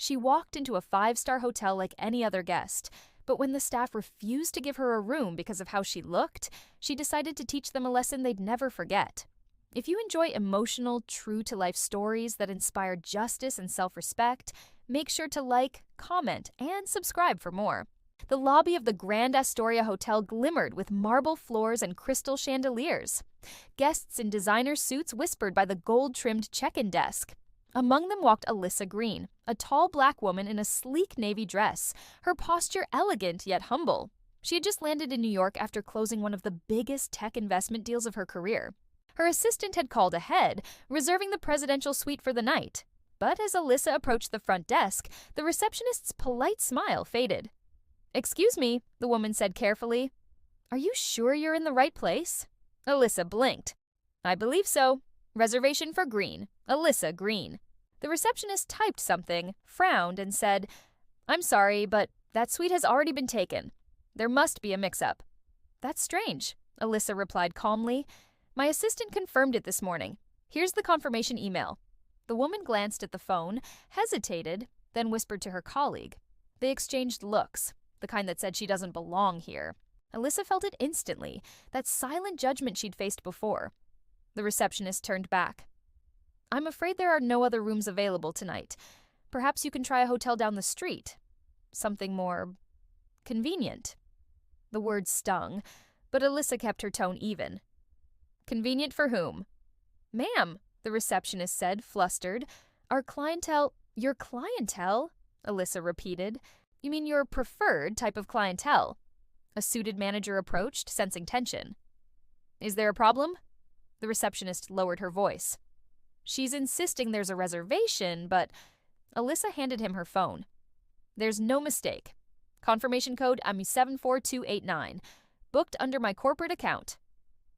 She walked into a 5-star hotel like any other guest, but when the staff refused to give her a room because of how she looked, she decided to teach them a lesson they'd never forget. If you enjoy emotional, true-to-life stories that inspire justice and self-respect, make sure to like, comment, and subscribe for more. The lobby of the Grand Astoria Hotel glimmered with marble floors and crystal chandeliers. Guests in designer suits whispered by the gold-trimmed check-in desk. Among them walked Alyssa Greene, a tall black woman in a sleek navy dress, her posture elegant yet humble. She had just landed in New York after closing one of the biggest tech investment deals of her career. Her assistant had called ahead, reserving the presidential suite for the night. But as Alyssa approached the front desk, the receptionist's polite smile faded. "Excuse me," the woman said carefully. "Are you sure you're in the right place?" Alyssa blinked. "I believe so. Reservation for Greene, Alyssa Greene." The receptionist typed something, frowned, and said, "I'm sorry, but that suite has already been taken. There must be a mix-up." "That's strange," Alyssa replied calmly. "My assistant confirmed it this morning. Here's the confirmation email." The woman glanced at the phone, hesitated, then whispered to her colleague. They exchanged looks, the kind that said she doesn't belong here. Alyssa felt it instantly, that silent judgment she'd faced before. The receptionist turned back. "I'm afraid there are no other rooms available tonight. Perhaps you can try a hotel down the street. Something more convenient." The words stung, but Alyssa kept her tone even. "Convenient for whom?" "Ma'am," the receptionist said, flustered. "Our clientele—" "Your clientele?" Alyssa repeated. "You mean your preferred type of clientele?" A suited manager approached, sensing tension. "Is there a problem?" The receptionist lowered her voice. "She's insisting there's a reservation, but—" Alyssa handed him her phone. "There's no mistake. Confirmation code AMI74289. Booked under my corporate account."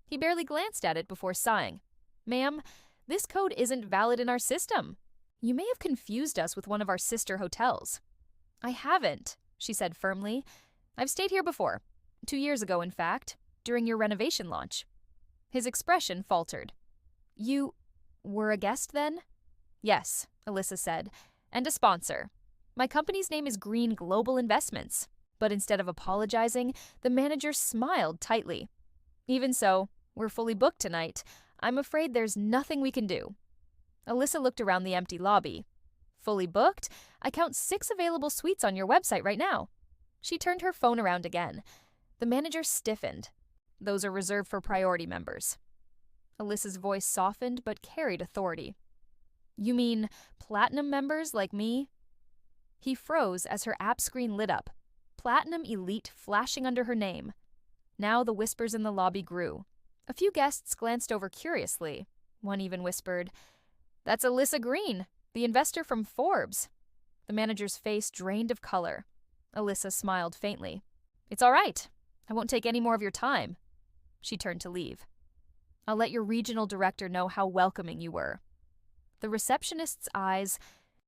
He barely glanced at it before sighing. "Ma'am, this code isn't valid in our system. You may have confused us with one of our sister hotels." "I haven't," she said firmly. "I've stayed here before. 2 years ago, in fact, during your renovation launch." His expression faltered. "You were a guest then?" "Yes," Alyssa said, "and a sponsor. My company's name is Greene Global Investments." But instead of apologizing, the manager smiled tightly. "Even so, we're fully booked tonight. I'm afraid there's nothing we can do." Alyssa looked around the empty lobby. "Fully booked? I count 6 available suites on your website right now." She turned her phone around again. The manager stiffened. "Those are reserved for priority members." Alyssa's voice softened but carried authority. "You mean platinum members like me?" He froze as her app screen lit up. Platinum Elite flashing under her name. Now the whispers in the lobby grew. A few guests glanced over curiously. One even whispered, "That's Alyssa Greene, the investor from Forbes." The manager's face drained of color. Alyssa smiled faintly. "It's all right. I won't take any more of your time." She turned to leave. "I'll let your regional director know how welcoming you were." The receptionist's eyes